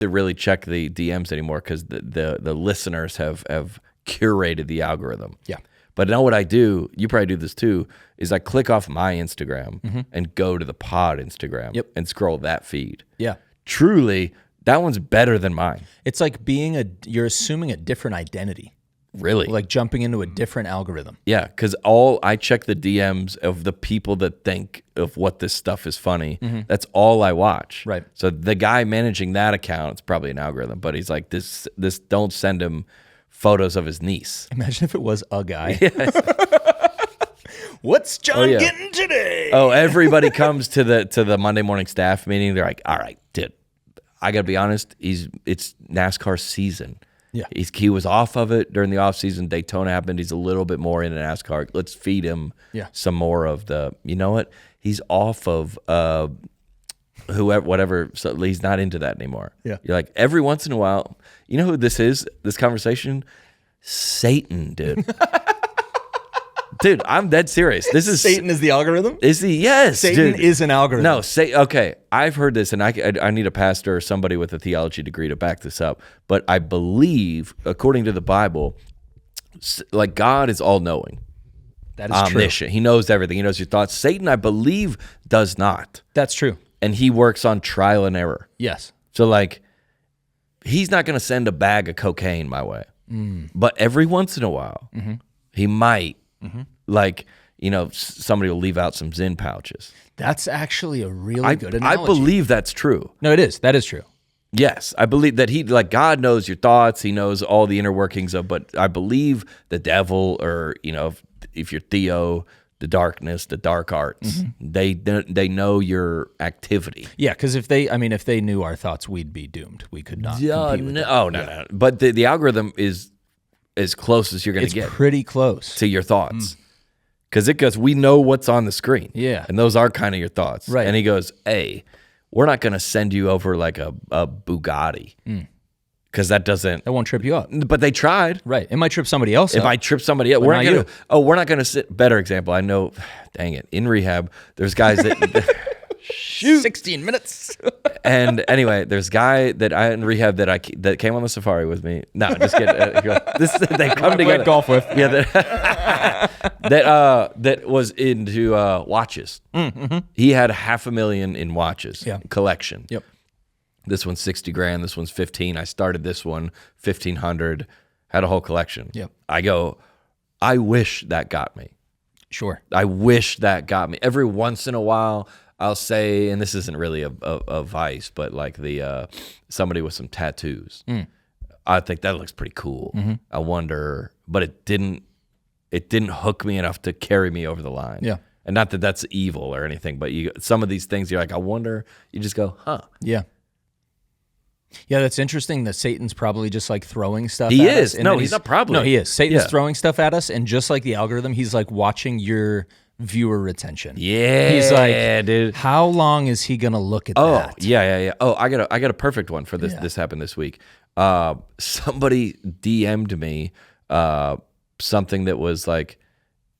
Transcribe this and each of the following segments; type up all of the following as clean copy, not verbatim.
to really check the DMs anymore because the listeners have curated the algorithm. Yeah. But now what I do, you probably do this too, is I click off my Instagram and go to the pod Instagram and scroll that feed. Yeah. Truly, that one's better than mine. It's like you're assuming a different identity. Really? Like jumping into a different algorithm. Yeah, because I check the DMs of the people that think of what this stuff is funny. That's all I watch. Right. So the guy managing that account, it's probably an algorithm, but he's like, this don't send him photos of his niece. Imagine if it was a guy. Yes. What's John getting today? Oh, everybody comes to the Monday morning staff meeting. They're like, all right, dude, I got to be honest, it's NASCAR season. Yeah. He was off of it during the off season. Daytona happened. He's a little bit more into NASCAR. Let's feed him some more of the, you know what? He's off of whoever, whatever. So he's not into that anymore. Yeah. You're like, every once in a while, you know who this is, this conversation? Satan, dude. Dude, I'm dead serious. This is Satan is the algorithm? Is he? Yes. Satan dude. is an algorithm. No, okay. I've heard this, and I need a pastor or somebody with a theology degree to back this up. But I believe, according to the Bible, like God is all-knowing. That is omniscient. true. He knows everything. He knows your thoughts. Satan, I believe, does not. That's true. And he works on trial and error. Yes. So, like, he's not going to send a bag of cocaine my way. But every once in a while, he might. Like, you know, somebody will leave out some Zyn pouches. That's actually a really good analogy. I believe that's true. No, it is. That is true. Yes, I believe that God knows your thoughts. He knows all the inner workings of, but I believe the devil, or, you know, if you're Theo, the darkness, the dark arts, they know your activity. Yeah, because if they knew our thoughts, we'd be doomed. We could not compete with them. No. But the algorithm is as close as you're going to get. It's pretty close to your thoughts. Because we know what's on the screen. Yeah. And those are kind of your thoughts. Right. And he goes, hey, we're not going to send you over like a Bugatti. Because that won't trip you up. But they tried. Right. It might trip somebody else up. If I trip somebody else, we're not going to sit. Better example. I know, dang it. In rehab, there's guys that... Shoot. 16 minutes. And anyway, there's a guy that I in rehab that came on the safari with me. No, just kidding. They come together. Went golf with. Yeah, that was into watches. He had 500,000 in watches collection. Yep. This one's $60,000. This one's 15. I started this one 1,500. Had a whole collection. Yep. I go, I wish that got me. Sure. I wish that got me. Every once in a while, I'll say, and this isn't really a vice, but like somebody with some tattoos. I think that looks pretty cool. I wonder, but it didn't hook me enough to carry me over the line. Yeah. And not that that's evil or anything, but some of these things you're like, I wonder, you just go, huh. Yeah. Yeah, that's interesting that Satan's probably just like throwing stuff at us. No, he's not probably. No, he is. Satan's throwing stuff at us, and just like the algorithm, he's like watching your viewer retention. Yeah, he's like, dude. How long is he gonna look at that? Yeah. Oh, I got a perfect one for this. This happened this week. Somebody DM'd me something that was like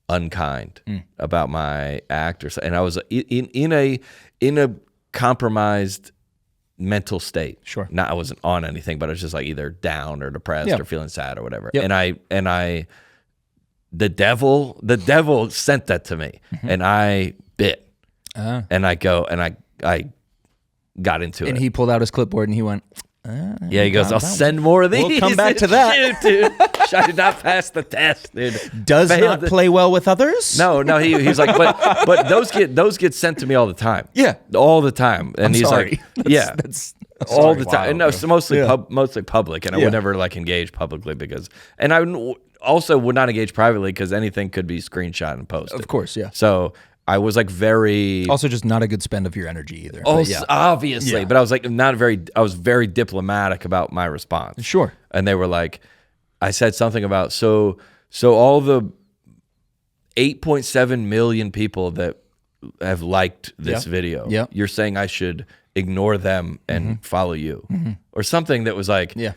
unkind about my act, and I was in a compromised mental state. Sure. I wasn't on anything, but I was just like either down or depressed or feeling sad or whatever. Yep. And I. The devil sent that to me, and I bit, and I got into it. And he pulled out his clipboard and he went, yeah, he goes, I'll send more of these. We'll come back to that. Shoot, dude. I did not pass the test, dude. Does not play well with others? No, he's like, but those get sent to me all the time. Yeah. All the time. And he's sorry. like, yeah. That's all the time. And no, it's mostly public, and I Yeah. would never like engage publicly and I also would not engage privately because anything could be screenshot and posted. Of course, yeah. So I was like very... Also just not a good spend of your energy either. Obviously. Yeah. But I was like I was very diplomatic about my response. Sure. And they were like, I said something about, so all the 8.7 million people that have liked this video, you're saying I should ignore them and follow you. Or something that was like... Yeah.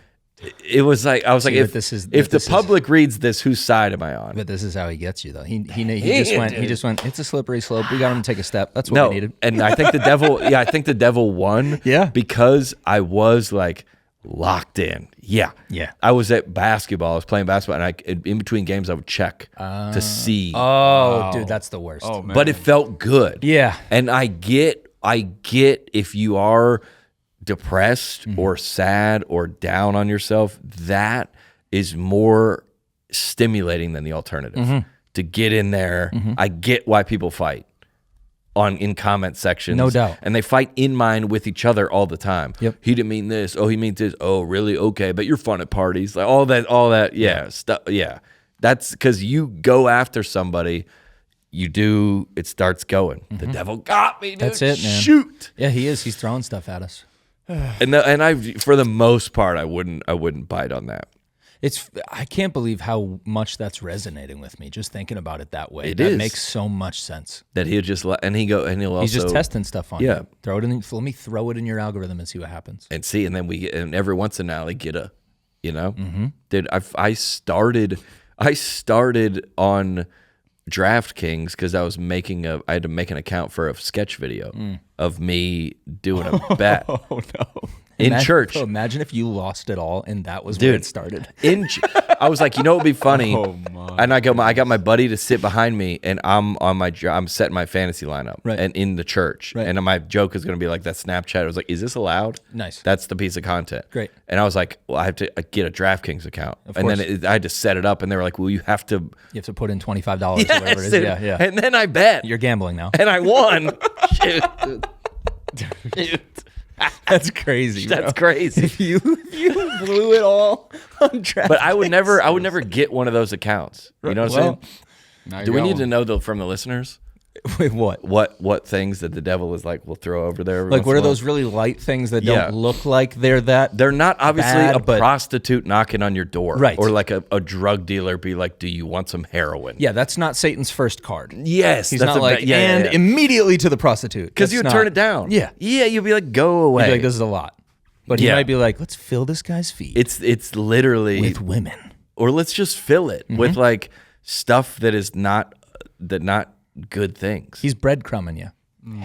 It was like I was like, if the public reads this, whose side am I on? But this is how he gets you, though. He just went. It's a slippery slope. We got him to take a step. That's what we needed. And I think the devil. Yeah, I think the devil won. Yeah. Because I was like, locked in. Yeah. Yeah. I was at basketball. I was playing basketball, and in between games, I would check to see. Oh, dude, that's the worst. Oh, man. But it felt good. Yeah. And I get if you are depressed or sad or down on yourself, that is more stimulating than the alternative. To get in there, I get why people fight in comment sections. No doubt. And they fight in mind with each other all the time. Yep. He didn't mean this. Oh, he means this. Oh, really? Okay, but you're fun at parties. Like all that. Yeah, stuff. Yeah. That's because you go after somebody, it starts going. The devil got me, dude. That's it, man. Shoot. Yeah, he is. He's throwing stuff at us. And I, for the most part, I wouldn't bite on that. I can't believe how much that's resonating with me. Just thinking about it that way, It that is. makes so much sense. That he'll just he'll also He's just testing stuff on Yeah. you. Throw it in. Let me throw it in your algorithm and see what happens. and see, and then and every once in a while, get a, dude. I started on DraftKings because I had to make an account for a sketch video of me doing a bet. Oh no. In church. Imagine if you lost it all and that was where it started. I was like, it would be funny. Oh, my And I got my buddy to sit behind me, and I'm setting my fantasy lineup, Right. and in the church, Right. and my joke is going to be like that Snapchat. I was like, is this allowed? Nice. That's the piece of content. Great. And I was like, well, I have to get a DraftKings account, and course. then I had to set it up, and they were like, well, you have to. You have to put in $25 or whatever it is. dude. Yeah. And then I bet, You're gambling now. and I won. Shoot. Dude. That's crazy. That's crazy. If you blew it all on DraftKings. But I would never get one of those accounts. You know what I'm saying? Now Do you're we need going. to know from the listeners Wait, what? what things that the devil is like? We'll throw over there. every Like, once what in are a while? those really light things that Yeah. don't look like they're that? They're not obviously bad, a but- prostitute knocking on your door, Right. Or like a drug dealer be like, "Do you want some heroin?" Yeah, that's not Satan's first card. Yes, He's that's not like, and immediately to the prostitute. because you That's turn not- it down. Yeah. yeah, you'd be like, "Go away." He'd be like, this is a lot. But he Yeah. might be like, let's fill this guy's feet it's literally, with women. or let's just fill it with like stuff that is not good things. He's breadcrumbing you.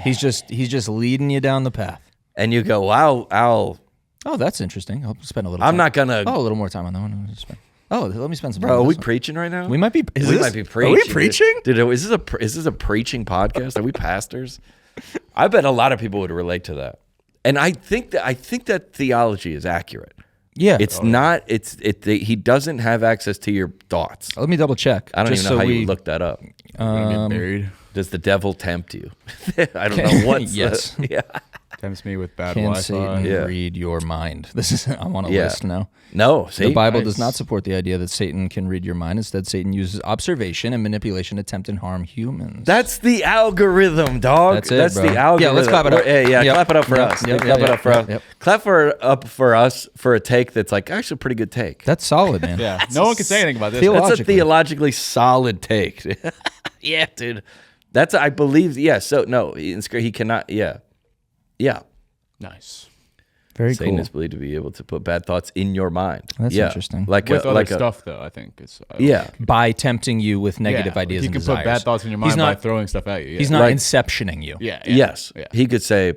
He's just leading you down the path. And you go, "Wow, Oh, that's interesting. I'll spend a little I'm time. not gonna." Oh, a little more time on that one. Let me spend some time Bro, on are we this one. preaching right now? We might be. We might be preaching. Are we preaching? Dude, is this a preaching podcast? Are we pastors? I bet a lot of people would relate to that. And I think that theology is accurate. Yeah. It's not. He doesn't have access to your thoughts. Let me double check. I don't just even know so how we, you look that up. Gonna get buried. Does the devil tempt you? I don't know what. Yes. Yeah. Tempts me with bad Can Wi-Fi. Satan Yeah. read your mind? I'm on a Yeah. list now. No. See, The Bible Nice. does not support the idea that Satan can read your mind. Instead, Satan uses observation and manipulation to tempt and harm humans. That's the algorithm, dog. That's it, That's bro. the algorithm. Yeah, let's clap it up. Yeah, Yep. clap it up for Yep. us. Yep. Clap it Yep. up for Yep. us. Yep. Clap up for us for a take that's like actually a pretty good take. That's solid, man. Yeah, no one can say anything about this. Theo- That's a Theologically. theologically solid take. Yeah, dude. That's I believe. Yeah. So no, he cannot. Yeah. Yeah. Nice. Very Satan cool. is believed to be able to put bad thoughts in your mind. That's Yeah. interesting. Like With a, other like a, stuff, though, I think it's. Yeah. By tempting you with negative Yeah, ideas He and can desires. put bad thoughts in your mind He's not, by throwing stuff at you. Yeah. He's not Like- inceptioning you. Yeah. Yes. Yeah. He could say,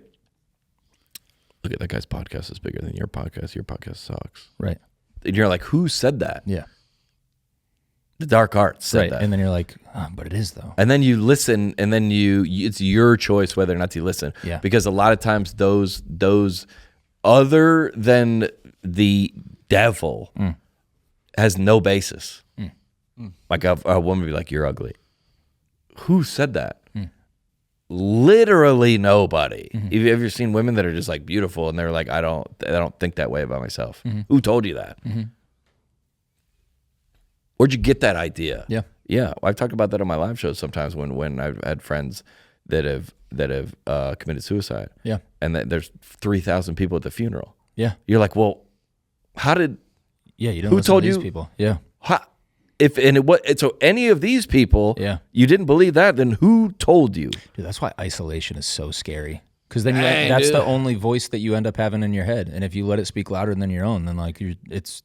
"Look at that guy's podcast is bigger than your podcast. Your podcast sucks." Right. And you're like, "Who said that?" Yeah. The dark arts said Right. that. And then you're like, but it is though. And then you listen, and then it's your choice whether or not to listen. Yeah. Because a lot of times those other than the devil has no basis. Like a woman would be like, "You're ugly." Who said that? Literally nobody. Have you ever seen women that are just like beautiful and they're like, I don't think that way about myself. Who told you that? Where'd you get that idea? Yeah. Yeah, I've talked about that on my live shows sometimes when I've had friends that have committed suicide. Yeah. And that there's 3,000 people at the funeral. Yeah. You're like, well, how did Yeah. You don't Who listen told to these you- people. Yeah. so any of these people, Yeah. you didn't believe that, then who told you? Dude, that's why isolation is so scary. Because then Dang, that's dude. the only voice that you end up having in your head. And if you let it speak louder than your own, then like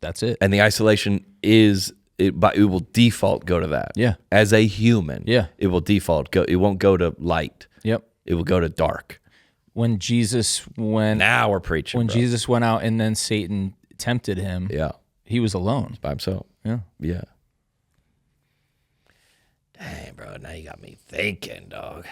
that's it. And the isolation is it will default go to that. Yeah. As a human, Yeah. it will default go. It won't go to light. Yep. It will go to dark. When Jesus went Now we're preaching. when bro. Jesus went out and then Satan tempted him, Yeah. he was alone. By himself. Yeah. Yeah. Dang, bro. Now you got me thinking, dog.